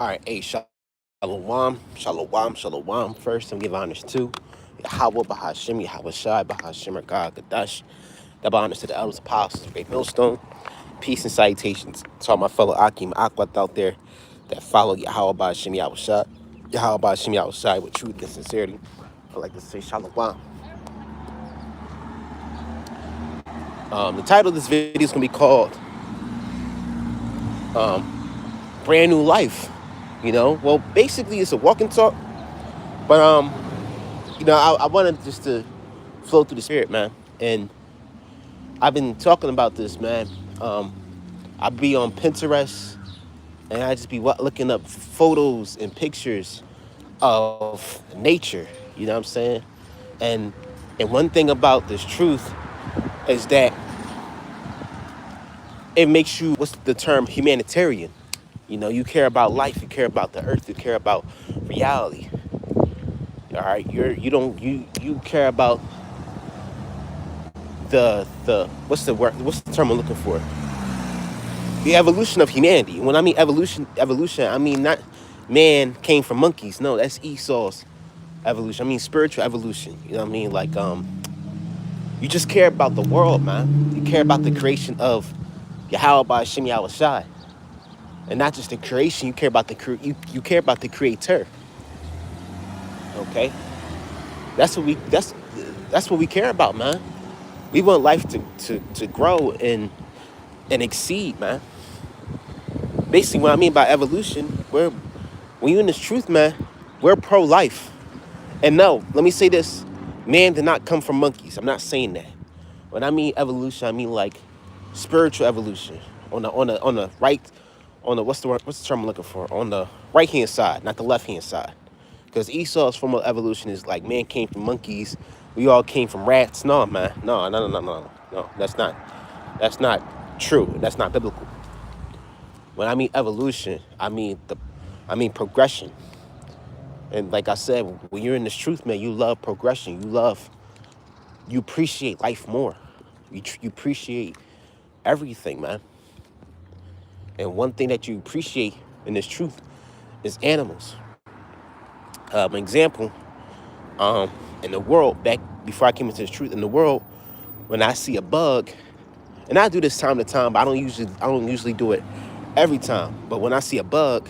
All right, hey, shalom, shalom, shalom. First, I'm give honors to Yahweh, Bahashim, Yahweh Shai, Bahashim, God, Gadash. Double honors to the elders, apostles, great millstone. Peace and salutations to all my fellow Akim Akwat out there that follow Yahweh, Bahashim, Yahweh Shai, Yahweh, Bahashim, Yahweh Shai with truth and sincerity. I like to say shalom. The title of this video is going to be called Brand New Life. Well, basically, it's a walk and talk, but I wanted just to flow through the spirit, man. And I've been talking about this, man. I be on Pinterest, and I just be looking up photos and pictures of nature. You know what I'm saying? And and one thing about this truth is that it makes you, what's the term, humanitarian. You care about life, you care about the earth, you care about reality. All right, you care about the what's the word, what's the term I'm looking for? The evolution of humanity. When I mean evolution, I mean not man came from monkeys. No, that's Esau's evolution. I mean spiritual evolution. You know what I mean? Like you just care about the world, man. You care about the creation of Yahweh by Shem Yahweh Shai. And not just the creation, you care about you care about the creator. Okay? That's what we care about, man. We want life to grow and exceed, man. Basically, what I mean by evolution, when you're in this truth, man, we're pro-life. And no, let me say this: man did not come from monkeys. I'm not saying that. When I mean evolution, I mean like spiritual evolution on the right, on the what's the term I'm looking for? On the right hand side, not the left hand side. Because Esau's form of evolution is like man came from monkeys, we all came from rats. No, man, no. That's not true. That's not biblical. When I mean evolution, I mean progression. And like I said, when you're in this truth, man, you love progression. You appreciate life more. You appreciate everything, man. And one thing that you appreciate in this truth is animals. An example, in the world, back before I came into this truth, in the world, when I see a bug, and I do this time to time, but I don't usually do it every time. But when I see a bug,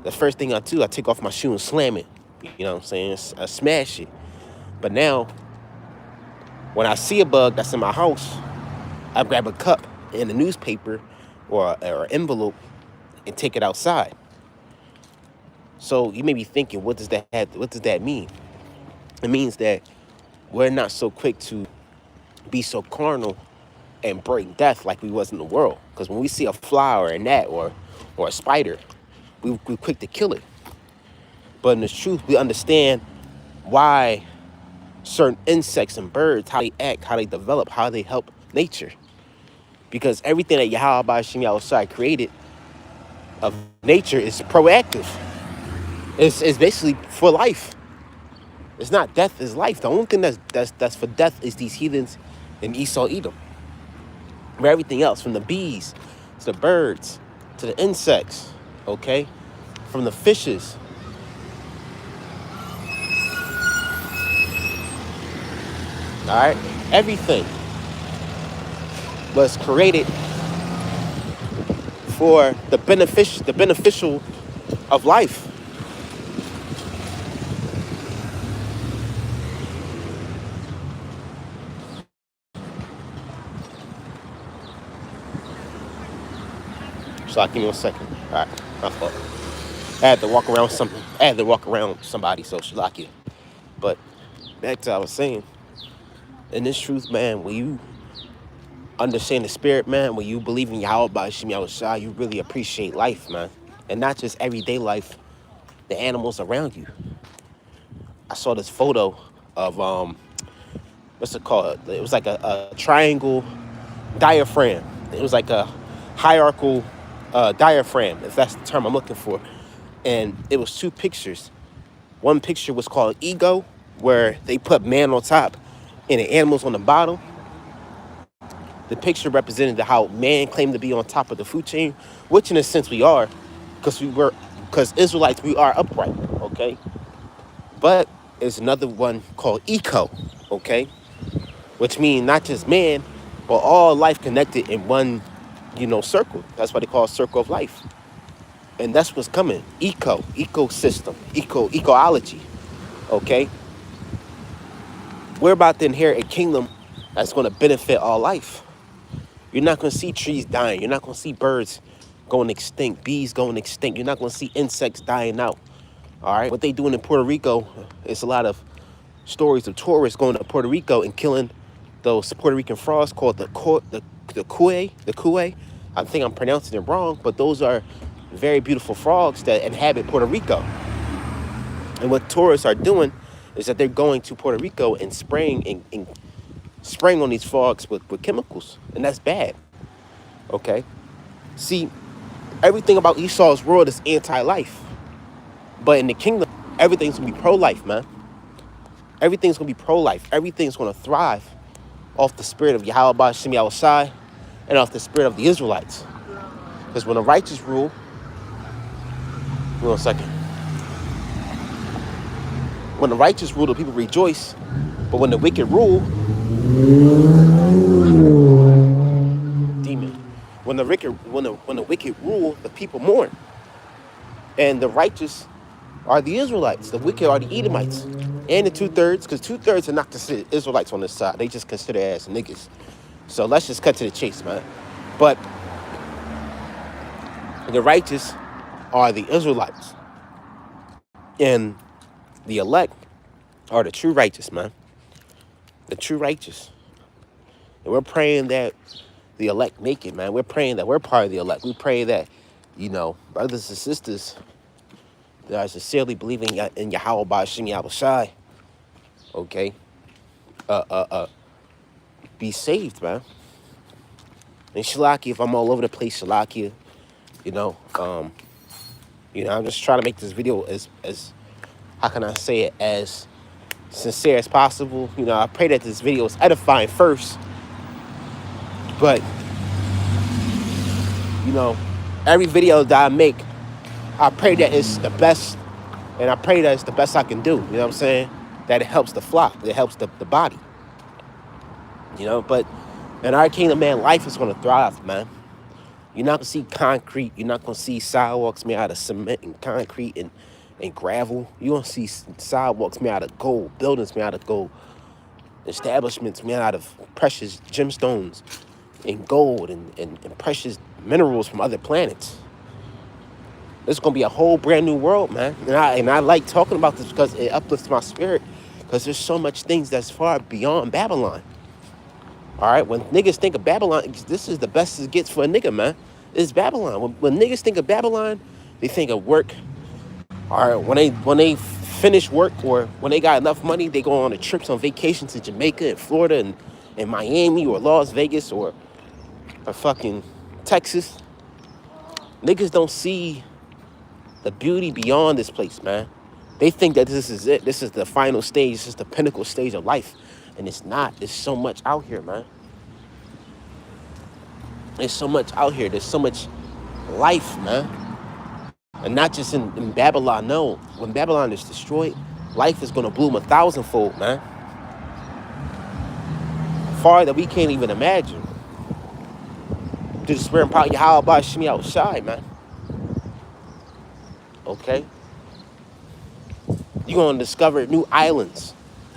the first thing I do, I take off my shoe and slam it. You know what I'm saying? I smash it. But now, when I see a bug that's in my house, I grab a cup and a newspaper or envelope and take it outside. So you may be thinking, what does that mean? It means that we're not so quick to be so carnal and bring death like we was in the world. Because when we see a fly or a gnat or a spider, we're quick to kill it. But in the truth, we understand why certain insects and birds, how they act, how they develop, how they help nature. Because everything that Yahweh Ba'ashim Yahushai created of nature is proactive. It's basically for life. It's not death, it's life. The only thing that's for death is these heathens in Esau Edom. Where everything else, from the bees to the birds to the insects, okay? From the fishes. All right? Everything was created for the beneficial of life. So give me 1 second. All right, my fault. I had to walk around something. I had to walk around somebody, so Shalaki. But back to what I was saying. In this truth, man, when you understand the spirit, man, when you believe in Yahweh by Shem Yahushua, you really appreciate life, man. And not just everyday life, the animals around you. I saw this photo of what's it called? It was like a triangle diaphragm. It was like a hierarchical diaphragm, if that's the term I'm looking for. And it was two pictures. One picture was called Ego, where they put man on top and the animals on the bottom. The picture represented how man claimed to be on top of the food chain, which in a sense we are, because we were because Israelites, we are upright, okay? But there's another one called eco, okay? Which means not just man, but all life connected in one, circle. That's why they call it circle of life. And that's what's coming. Ecosystem, ecology, okay? We're about to inherit a kingdom that's going to benefit all life. You're not going to see trees dying. You're not going to see birds going extinct, bees going extinct. You're not going to see insects dying out. All right. What they doing in Puerto Rico is a lot of stories of tourists going to Puerto Rico and killing those Puerto Rican frogs called the cuy. I think I'm pronouncing it wrong, but those are very beautiful frogs that inhabit Puerto Rico. And what tourists are doing is that they're going to Puerto Rico and spraying on these frogs with chemicals, and that's bad. Okay. See, everything about Esau's world is anti-life. But in the kingdom, everything's going to be pro-life, man. Everything's going to be pro-life. Everything's going to thrive off the spirit of Yahweh Shem Yahushai and off the spirit of the Israelites. Because when the righteous rule, hold on a second. When the righteous rule, the people rejoice. But when the wicked rule, demon. When the wicked rule, the people mourn. And the righteous are the Israelites. The wicked are the Edomites. And the 2/3, because 2/3 are not considered Israelites on this side. They just consider as niggas. So let's just cut to the chase, man. But the righteous are the Israelites. And the elect are the true righteous, man. The true righteous. And we're praying that the elect make it, man. We're praying that we're part of the elect. We pray that, brothers and sisters that are sincerely believing in Yahweh Ba'ashem Yahushai, okay, be saved, man. And Shalaki, if I'm all over the place, Shalaki, I'm just trying to make this video as how can I say it, as sincere as possible. I pray that this video is edifying first, but every video that I make, I pray that it's the best, and I pray that it's the best I can do. You know what I'm saying? That it helps the flock, that it helps the body. But in our kingdom, man, life is going to thrive, man. You're not going to see concrete. You're not going to see sidewalks made out of cement and concrete and gravel. You're going to see sidewalks made out of gold, buildings made out of gold, establishments made out of precious gemstones and gold and precious minerals from other planets. It's going to be a whole brand new world, man. And I like talking about this because it uplifts my spirit, because there's so much things that's far beyond Babylon. All right, when niggas think of Babylon, this is the best it gets for a nigga, man. It's Babylon. When niggas think of Babylon, they think of work. All right, when they finish work or when they got enough money, they go on a trips on vacation to Jamaica and Florida and Miami or Las Vegas or fucking Texas. Niggas don't see the beauty beyond this place, man. They think that this is it. This is the final stage. This is the pinnacle stage of life. And it's not. There's so much out here, man. There's so much out here. There's so much life, man. And not just in Babylon, no. When Babylon is destroyed, life is going to bloom 1,000-fold, man. Far that we can't even imagine. To the spirit and power of Yahweh Ba'ashem Yahushai, man. Okay? You're going to discover new islands,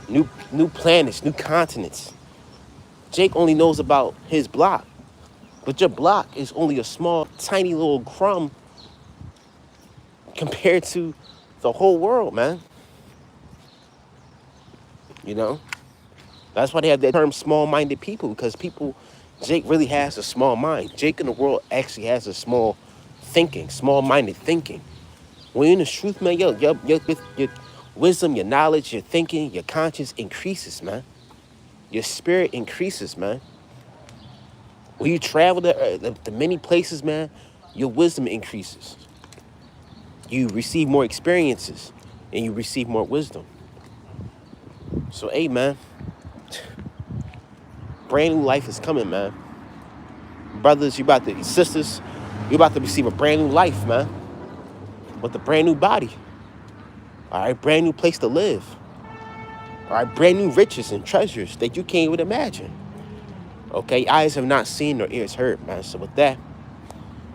new planets, new continents. Jake only knows about his block. But your block is only a small, tiny little crumb compared to the whole world, man. That's why they have that term small-minded people, because Jake really has a small mind. Jake in the world actually has a small-minded thinking. When you're in the truth, man, your wisdom, your knowledge, your thinking, your conscience increases, man. Your spirit increases, man. When you travel to many places, man, your wisdom increases. You receive more experiences and you receive more wisdom. So, hey, man, brand new life is coming, man. Brothers, sisters, you're about to receive a brand new life, man. with a brand new body. All right, brand new place to live. All right, brand new riches and treasures that you can't even imagine. Okay, eyes have not seen nor ears heard, man. So with that,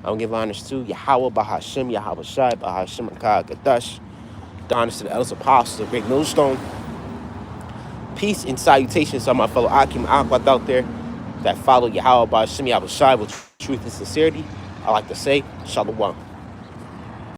I'll give honors to Yahweh, Bahashem, Yahweh Shai, Bahashem, Akkad, Gadash. Honors to the elders apostles, the great millstone. Peace and salutations to my fellow Akim Akwat out there that follow Yahweh, Bahashem, Yahweh Shai with truth and sincerity. I like to say, Shalom.